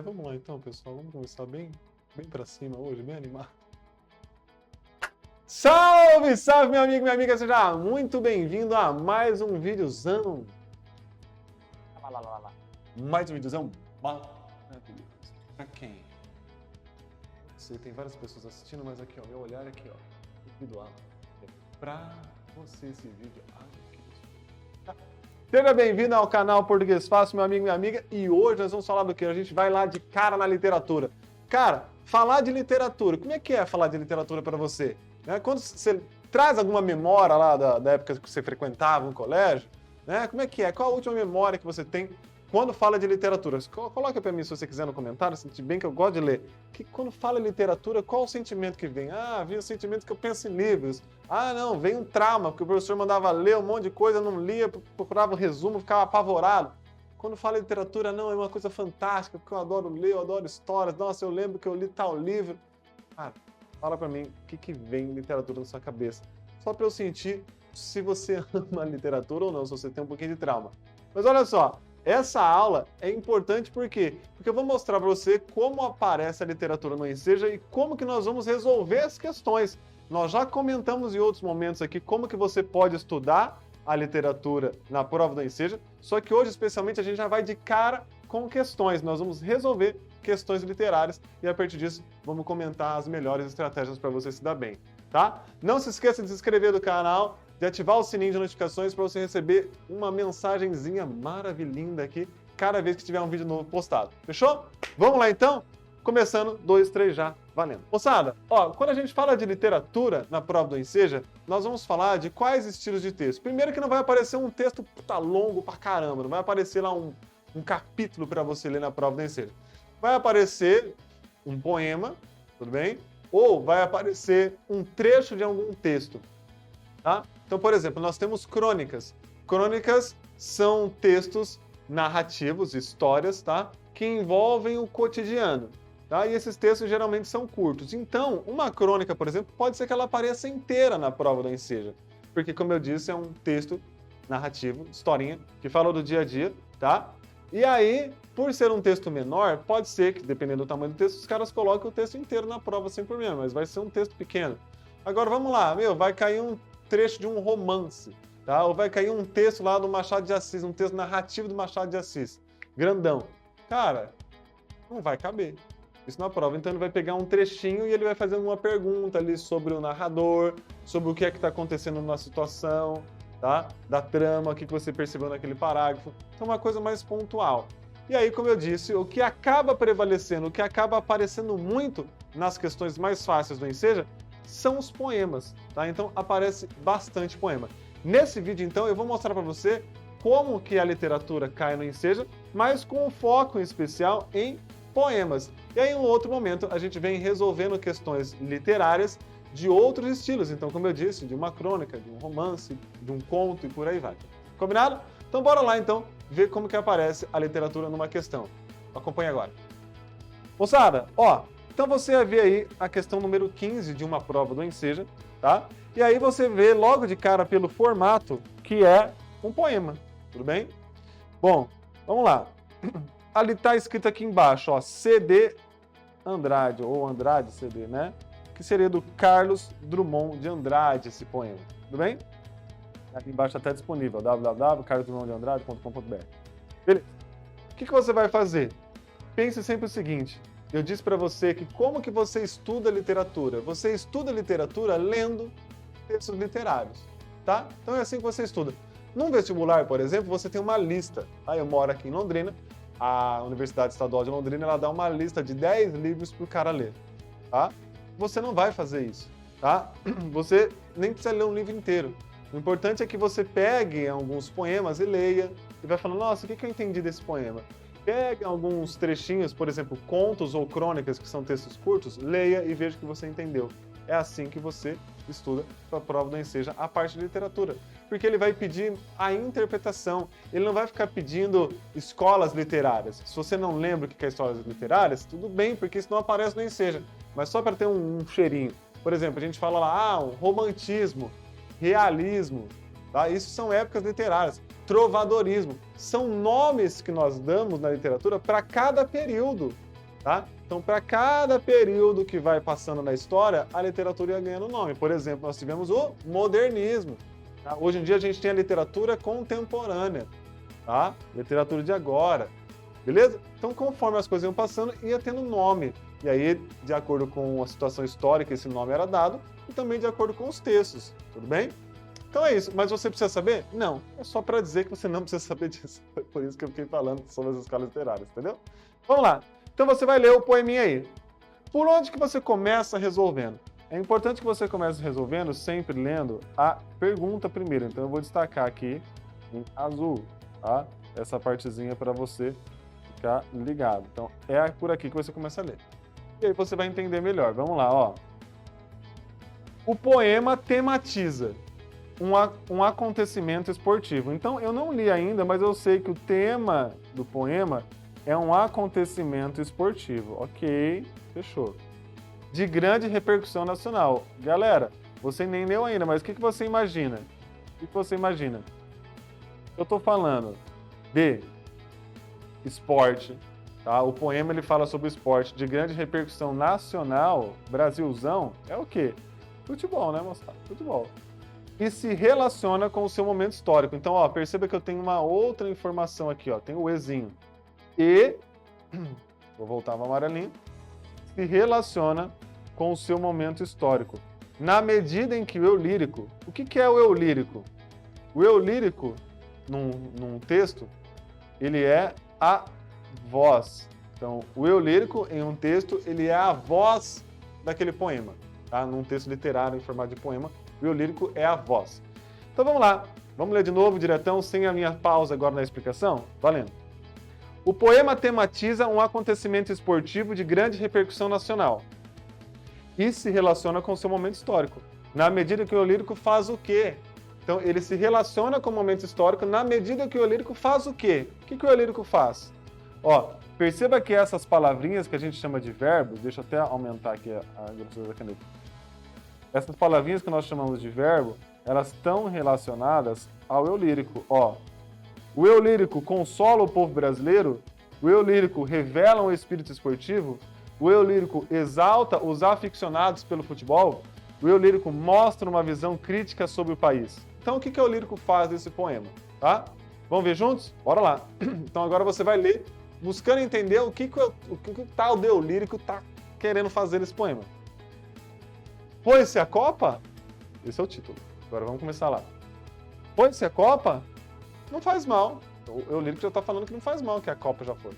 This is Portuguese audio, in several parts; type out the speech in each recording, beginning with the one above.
Vamos lá então, pessoal. Vamos começar bem para cima hoje, bem animado. Salve, salve, meu amigo, minha amiga. Seja muito bem-vindo a mais um videozão. Lá. Mais um videozão maravilhoso. Pra quem? Você tem várias pessoas assistindo, mas aqui, ó, meu olhar aqui, ó, individual. É pra você esse vídeo. Seja bem-vindo ao canal Português Fácil, meu amigo e minha amiga. E hoje nós vamos falar do quê? A gente vai lá de cara na literatura. Cara, falar de literatura, como é que é falar de literatura para você? Quando você traz alguma memória lá da época que você frequentava no colégio, né? Como é que é? Qual a última memória que você tem quando fala de literatura? Coloca para mim se você quiser no comentário, se bem que eu gosto de ler. Que quando fala em literatura, qual o sentimento que vem? Ah, vem o sentimento que eu penso em livros. Ah, não, vem um trauma, porque o professor mandava ler um monte de coisa, não lia, procurava o resumo, ficava apavorado. Quando fala em literatura, não, é uma coisa fantástica, porque eu adoro ler, eu adoro histórias. Nossa, eu lembro que eu li tal livro. Cara, fala pra mim o que vem em literatura na sua cabeça. Só pra eu sentir se você ama literatura ou não, se você tem um pouquinho de trauma. Mas olha só, essa aula é importante por quê? Porque eu vou mostrar para você como aparece a literatura no Enseja e como que nós vamos resolver as questões. Nós já comentamos em outros momentos aqui como que você pode estudar a literatura na prova do Enseja, só que hoje especialmente a gente já vai de cara com questões. Nós vamos resolver questões literárias e a partir disso vamos comentar as melhores estratégias para você se dar bem, tá? Não se esqueça de se inscrever no canal, de ativar o sininho de notificações para você receber uma mensagenzinha maravilhinda aqui cada vez que tiver um vídeo novo postado. Fechou? Vamos lá então? Começando, 2, 3 já, valendo. Moçada, ó, quando a gente fala de literatura na prova do Enseja, nós vamos falar de quais estilos de texto. Primeiro que não vai aparecer um texto longo pra caramba, não vai aparecer lá um capítulo para você ler na prova do Enseja. Vai aparecer um poema, tudo bem? Ou vai aparecer um trecho de algum texto, tá? Então, por exemplo, nós temos crônicas. Crônicas são textos narrativos, histórias, tá? Que envolvem o cotidiano, tá? E esses textos geralmente são curtos. Então, uma crônica, por exemplo, pode ser que ela apareça inteira na prova do Enseja, porque, como eu disse, é um texto narrativo, historinha, que fala do dia a dia, tá? E aí, por ser um texto menor, pode ser que, dependendo do tamanho do texto, os caras coloquem o texto inteiro na prova sem problema, mas vai ser um texto pequeno. Agora, vamos lá, vai cair um trecho de um romance, tá? Ou vai cair um texto lá do Machado de Assis, um texto narrativo do Machado de Assis, grandão. Cara, não vai caber isso na prova. Então ele vai pegar um trechinho e ele vai fazer uma pergunta ali sobre o narrador, sobre o que é que está acontecendo na situação, tá? Da trama, o que você percebeu naquele parágrafo. Então uma coisa mais pontual. E aí, como eu disse, o que acaba prevalecendo, o que acaba aparecendo muito nas questões mais fáceis do Enseja, são os poemas, tá? Então aparece bastante poema. Nesse vídeo, então, eu vou mostrar para você como que a literatura cai no Enseja, mas com um foco em especial em poemas. E aí, em um outro momento, a gente vem resolvendo questões literárias de outros estilos. Então, como eu disse, de uma crônica, de um romance, de um conto e por aí vai. Combinado? Então, bora lá, então, ver como que aparece a literatura numa questão. Acompanhe agora. Moçada, ó, então você vê aí a questão número 15 de uma prova do Enseja, tá? E aí você vê logo de cara pelo formato que é um poema, tudo bem? Bom, vamos lá. Ali tá escrito aqui embaixo, ó, C.D. Andrade, ou Andrade C.D., né? Que seria do Carlos Drummond de Andrade esse poema, tudo bem? Aqui embaixo está disponível, www.carlosdrummonddeandrade.com.br. Beleza. O que você vai fazer? Pense sempre o seguinte, eu disse para você que como que você estuda literatura? Você estuda literatura lendo textos literários, tá? Então é assim que você estuda. Num vestibular, por exemplo, você tem uma lista. Tá? Eu moro aqui em Londrina, a Universidade Estadual de Londrina ela dá uma lista de 10 livros para o cara ler, tá? Você não vai fazer isso, tá? Você nem precisa ler um livro inteiro. O importante é que você pegue alguns poemas e leia, e vai falando, nossa, o que eu entendi desse poema? Pegue alguns trechinhos, por exemplo, contos ou crônicas, que são textos curtos, leia e veja o que você entendeu. É assim que você estuda para a prova do Enseja a parte de literatura. Porque ele vai pedir a interpretação, ele não vai ficar pedindo escolas literárias. Se você não lembra o que é escolas literárias, tudo bem, porque isso não aparece no Enseja. Mas só para ter um cheirinho. Por exemplo, a gente fala lá, um romantismo, realismo, tá? Isso são épocas literárias. trovadorismo. São nomes que nós damos na literatura para cada período, tá? Então, para cada período que vai passando na história, a literatura ia ganhando nome. Por exemplo, nós tivemos o modernismo. Tá? Hoje em dia a gente tem a literatura contemporânea, tá? Literatura de agora, beleza? Então, conforme as coisas iam passando, ia tendo nome. E aí, de acordo com a situação histórica, esse nome era dado, e também de acordo com os textos, tudo bem? Então é isso, mas você precisa saber? Não, é só para dizer que você não precisa saber disso. Foi por isso que eu fiquei falando sobre as escalas literárias, entendeu? Vamos lá. Então você vai ler o poeminha aí. Por onde que você começa resolvendo? É importante que você comece resolvendo sempre lendo a pergunta primeiro. Então eu vou destacar aqui em azul, tá? Essa partezinha para você ficar ligado. Então é por aqui que você começa a ler. E aí você vai entender melhor. Vamos lá, ó. O poema tematiza um acontecimento esportivo. Então, eu não li ainda, mas eu sei que o tema do poema é um acontecimento esportivo. Ok, fechou. De grande repercussão nacional. Galera, você nem leu ainda, mas o que você imagina? O que você imagina? Eu estou falando de esporte, tá? O poema ele fala sobre esporte de grande repercussão nacional, Brasilzão, é o quê? Futebol, né, moçada? Futebol. E se relaciona com o seu momento histórico. Então, ó, perceba que eu tenho uma outra informação aqui, ó. Tem o Ezinho. E, vou voltar para o amarelinho, se relaciona com o seu momento histórico. Na medida em que o eu lírico... O que é o eu lírico? O eu lírico, num texto, ele é a voz. Então, o eu lírico, em um texto, ele é a voz daquele poema. Tá? Num texto literário, em formato de poema, o eu lírico é a voz. Então, vamos lá. Vamos ler de novo, diretão, sem a minha pausa agora na explicação? Valendo. O poema tematiza um acontecimento esportivo de grande repercussão nacional e se relaciona com seu momento histórico. Na medida que o eu lírico faz o quê? Então, ele se relaciona com o momento histórico na medida que o eu lírico faz o quê? O que o eu lírico faz? Ó, perceba que essas palavrinhas que a gente chama de verbos, deixa eu até aumentar aqui a grossura da caneta. Essas palavrinhas que nós chamamos de verbo, elas estão relacionadas ao eu lírico. Ó, o eu lírico consola o povo brasileiro, o eu lírico revela um espírito esportivo, o eu lírico exalta os aficionados pelo futebol, o eu lírico mostra uma visão crítica sobre o país. Então, o que o eu lírico faz nesse poema? Tá? Vamos ver juntos? Bora lá! Então, agora você vai ler, buscando entender o que o eu lírico está querendo fazer nesse poema. Foi-se a Copa? Esse é o título. Agora vamos começar lá. Foi-se a Copa? Não faz mal. O eu lírico já está falando que não faz mal que a Copa já foi.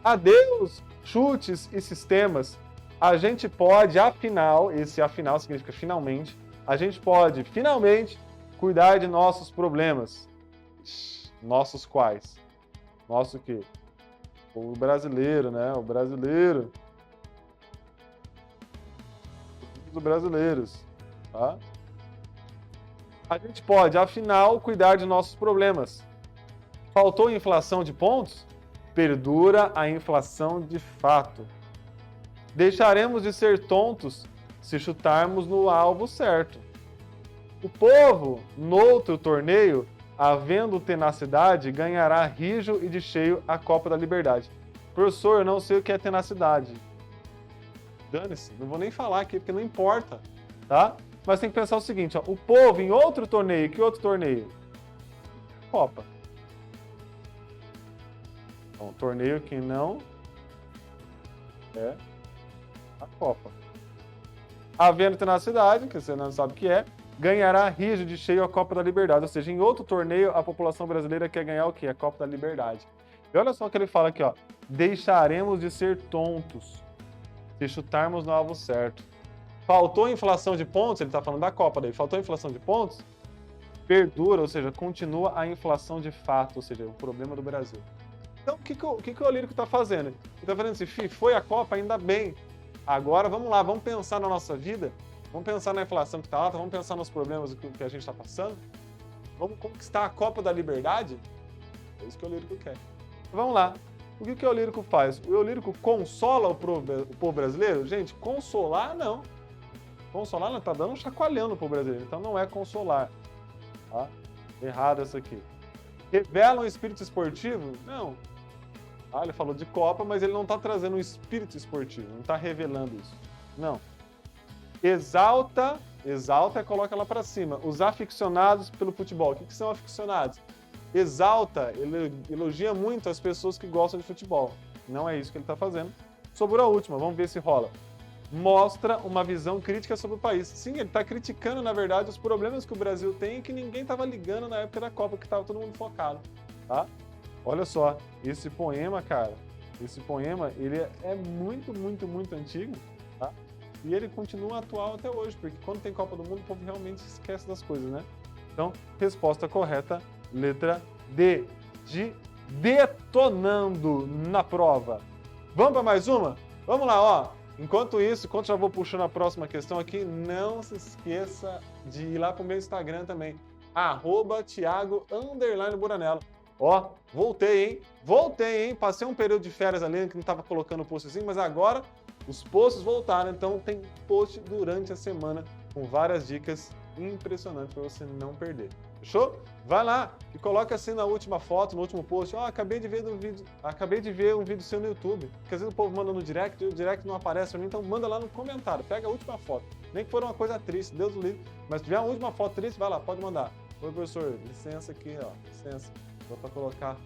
Adeus, chutes e sistemas. A gente pode, afinal, esse afinal significa finalmente, a gente pode, finalmente, cuidar de nossos problemas. Nossos quais? Nosso o quê? O brasileiro, né? O brasileiro. Os brasileiros, tá? A gente pode, afinal, cuidar de nossos problemas. Faltou inflação de pontos? Perdura a inflação de fato. Deixaremos de ser tontos se chutarmos no alvo certo. O povo, noutro torneio, havendo tenacidade, ganhará rijo e de cheio a Copa da Liberdade. Professor, eu não sei o que é tenacidade. Dane-se, não vou nem falar aqui, porque não importa, tá? Mas tem que pensar o seguinte, ó, o povo em outro torneio, que outro torneio? Copa. Então, torneio que não é a Copa. Havendo tenacidade, que você não sabe o que é, ganhará rijo de cheio a Copa da Liberdade. Ou seja, em outro torneio, a população brasileira quer ganhar o quê? A Copa da Liberdade. E olha só o que ele fala aqui, ó. Deixaremos de ser tontos se chutarmos no alvo certo. Faltou inflação de pontos, ele está falando da Copa daí, faltou inflação de pontos, perdura, ou seja, continua a inflação de fato, ou seja, o problema do Brasil. Então, o que o lírico está fazendo? Ele está falando assim, foi a Copa, ainda bem. Agora, vamos lá, vamos pensar na nossa vida, vamos pensar na inflação que está alta, vamos pensar nos problemas que a gente está passando, vamos conquistar a Copa da Liberdade? É isso que o lírico quer. Vamos lá. O que o eu lírico faz? O eu lírico consola o povo brasileiro? Gente, consolar não. Consolar não, está dando um chacoalhão no povo brasileiro, então não é consolar. Tá? Errado essa aqui. Revelam o espírito esportivo? Não. Ah, ele falou de Copa, mas ele não está trazendo um espírito esportivo, não está revelando isso. Não. Exalta e coloca lá para cima. Os aficionados pelo futebol. O que são aficionados? Exalta, elogia muito as pessoas que gostam de futebol. Não é isso que ele está fazendo. Sobrou a última, vamos ver se rola. Mostra uma visão crítica sobre o país. Sim, ele está criticando, na verdade, os problemas que o Brasil tem e que ninguém estava ligando na época da Copa, que estava todo mundo focado. Tá? Olha só, esse poema, cara, ele é muito, muito, muito antigo, tá? E ele continua atual até hoje, porque quando tem Copa do Mundo, o povo realmente esquece das coisas, né? Então, resposta correta, letra D, de detonando na prova. Vamos para mais uma? Vamos lá, ó. Enquanto já vou puxando a próxima questão aqui, não se esqueça de ir lá pro meu Instagram também, @Thiago_Buranello. Ó, voltei, hein? Passei um período de férias ali que não tava colocando postzinho, mas agora os posts voltaram, então tem post durante a semana com várias dicas impressionantes para você não perder. Fechou? Vai lá e coloca assim na última foto, no último post. Ó, acabei de ver um vídeo seu no YouTube. Porque às vezes o povo manda no direct e o direct não aparece para mim, então manda lá no comentário. Pega a última foto. Nem que for uma coisa triste, Deus do livre. Mas se tiver uma última foto triste, vai lá, pode mandar. Oi, professor, licença aqui, ó. Licença. Só para colocar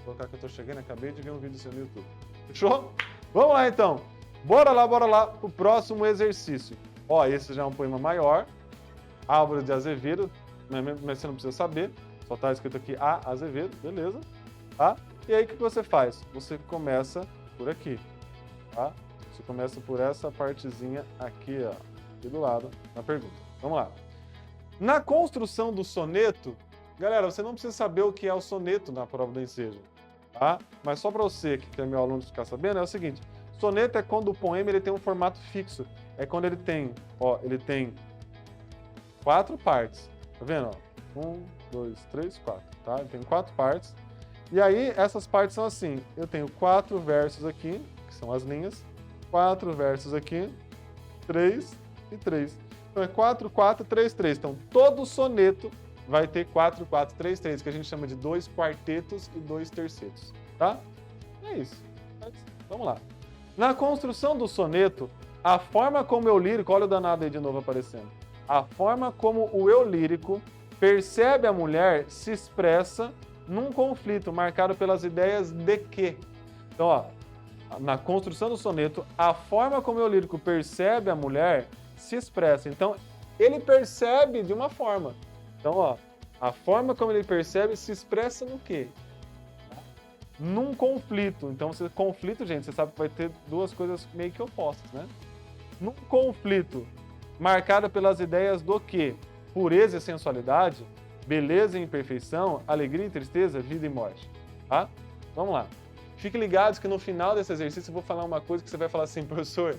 que eu tô chegando, acabei de ver um vídeo seu no YouTube. Fechou? Vamos lá então. Bora lá pro próximo exercício. Ó, esse já é um poema maior. Álvaro de Azevedo, mas você não precisa saber. Só tá escrito aqui A. Azevedo, beleza? Tá? E aí o que você faz? Você começa por aqui, tá? Você começa por essa partezinha aqui, ó, aqui do lado da pergunta. Vamos lá. Na construção do soneto, galera, você não precisa saber o que é o soneto na prova do ensejo, tá? Mas só para você que é meu aluno ficar sabendo, é o seguinte: soneto é quando o poema ele tem um formato fixo. É quando ele tem 4 partes. Tá vendo? Ó? 1, 2, 3, 4. Tá? Ele tem 4 partes. E aí, essas partes são assim. Eu tenho 4 versos aqui, que são as linhas. 4 versos aqui. 3 e 3. Então é 4, 4, 3, 3. Então, todo soneto vai ter 4, 4, 3, 3, que a gente chama de 2 quartetos e 2 tercetos. Tá? É isso. Vamos lá. Na construção do soneto, a forma como o eu lírico, olha o danado aí de novo aparecendo, a forma como o eu lírico percebe a mulher se expressa num conflito marcado pelas ideias de que. Então, ó, na construção do soneto, a forma como o eu lírico percebe a mulher se expressa. Então, ele percebe de uma forma. Então, ó, a forma como ele percebe se expressa no quê? Num conflito. Então, conflito, gente, você sabe que vai ter duas coisas meio que opostas, né? Num conflito marcado pelas ideias do quê? Pureza e sensualidade, beleza e imperfeição, alegria e tristeza, vida e morte. Tá? Vamos lá. Fiquem ligados que no final desse exercício eu vou falar uma coisa que você vai falar assim, professor,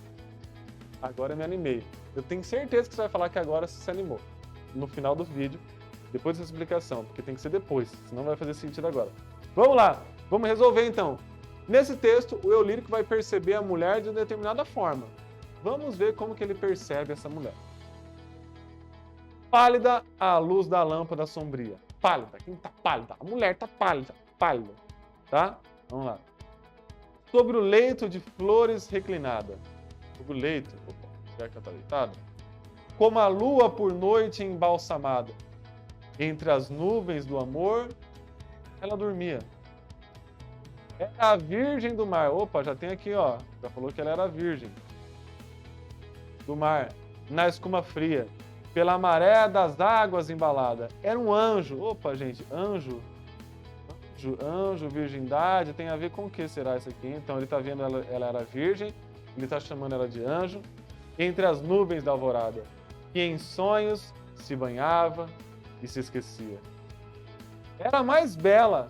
agora eu me animei. Eu tenho certeza que você vai falar que agora você se animou. No final do vídeo, depois dessa explicação, porque tem que ser depois, senão não vai fazer sentido agora. Vamos lá, vamos resolver então. Nesse texto, o eu lírico vai perceber a mulher de uma determinada forma. Vamos ver como que ele percebe essa mulher. Pálida à luz da lâmpada sombria. Pálida, quem tá pálida? A mulher tá pálida, pálida, tá? Vamos lá. Sobre o leito de flores reclinada. Sobre o leito, opa, já que ela tá deitada. Como a lua por noite embalsamada. Entre as nuvens do amor, ela dormia. Era a virgem do mar. Opa, já tem aqui, ó. Já falou que ela era a virgem do mar, na escuma fria, pela maré das águas embalada. Era um anjo. Opa, gente, anjo, virgindade, tem a ver com o que será isso aqui? Então ele está vendo ela era virgem, ele está chamando ela de anjo, entre as nuvens da alvorada, que em sonhos se banhava e se esquecia. Era mais bela,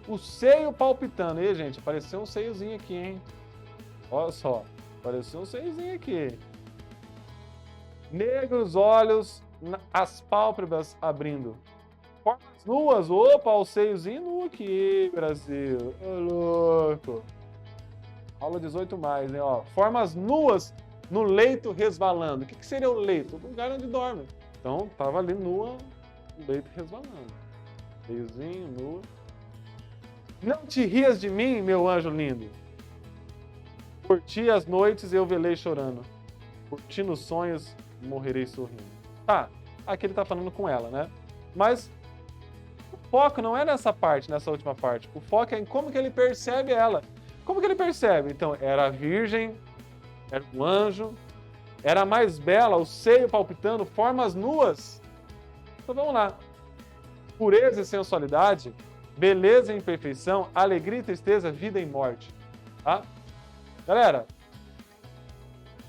o seio palpitando. E, gente, apareceu um seiozinho aqui, hein? Olha só, apareceu um seiozinho aqui. Negros olhos, as pálpebras abrindo. Formas nuas, opa, o seiozinho nu aqui, Brasil. Ô, louco. Aula 18 mais, né? Ó, formas nuas no leito resvalando. O que seria o leito? O lugar onde dorme. Então, tava ali nua, o leito resvalando. Beiozinho, nu. Não te rias de mim, meu anjo lindo. Por ti as noites eu velei chorando. Por ti nos sonhos morrerei sorrindo. Tá, aqui ele tá falando com ela, né? Mas o foco não é nessa parte, nessa última parte. O foco é em como que ele percebe ela. Como que ele percebe? Então, era virgem, era um anjo, era a mais bela, o seio palpitando, formas nuas. Então vamos lá. Pureza e sensualidade, beleza e imperfeição, alegria e tristeza, vida e morte. Tá? Galera,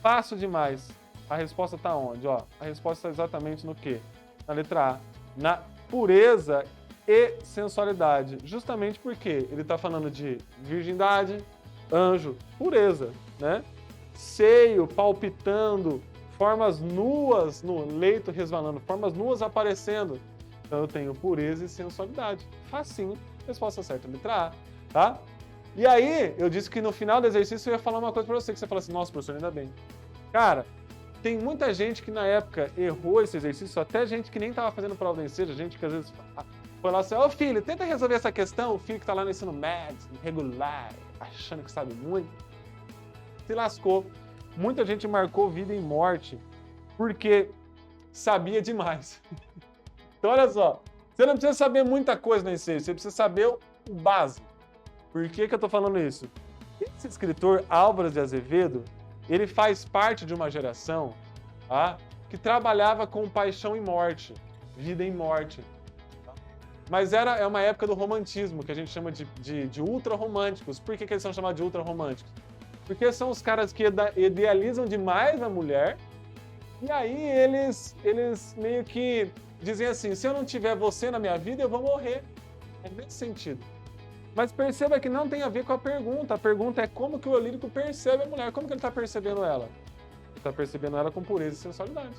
fácil demais. A resposta está onde? Ó, a resposta está exatamente no quê? Na letra A. Na pureza e sensualidade. Justamente porque ele está falando de virgindade, anjo, pureza, né? Seio palpitando, formas nuas no leito resvalando, formas nuas aparecendo. Então eu tenho pureza e sensualidade. Facinho. Resposta certa, letra A, tá? E aí, eu disse que no final do exercício eu ia falar uma coisa pra você, que você fala assim, nossa, professor, ainda bem. Cara, tem muita gente que na época errou esse exercício, até gente que nem estava fazendo prova do Enseja, gente que às vezes foi lá assim, ô filho, tenta resolver essa questão, o filho que tá lá no ensino médio, irregular, achando que sabe muito, se lascou. Muita gente marcou vida e morte porque sabia demais. Então olha só, você não precisa saber muita coisa no Enseja, você precisa saber o básico. Por que eu tô falando isso? Esse escritor, Álvares de Azevedo, ele faz parte de uma geração tá, que trabalhava com paixão e morte, vida e morte. Tá? Mas é uma época do romantismo, que a gente chama de ultra-românticos. Por que eles são chamados de ultra-românticos? Porque são os caras que idealizam demais a mulher, e aí eles meio que dizem assim, se eu não tiver você na minha vida, eu vou morrer. É nesse sentido. Mas perceba que não tem a ver com a pergunta. A pergunta é como que o lírico percebe a mulher. Como que ele está percebendo ela? Ele está percebendo ela com pureza e sensualidade.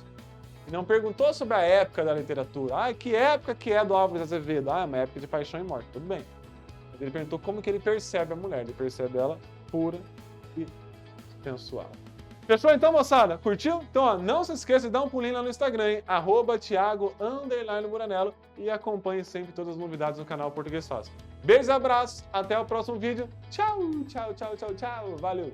E não perguntou sobre a época da literatura. Ah, que época que é do Álvares de Azevedo? Ah, uma época de paixão e morte. Tudo bem. Mas ele perguntou como que ele percebe a mulher. Ele percebe ela pura e sensual. Fechou então, moçada? Curtiu? Então, ó, não se esqueça de dar um pulinho lá no Instagram, hein? @Thiago_Buranello e acompanhe sempre todas as novidades no canal Português Fácil. Beijos e abraços, até o próximo vídeo. Tchau, tchau, tchau, tchau, tchau. Valeu!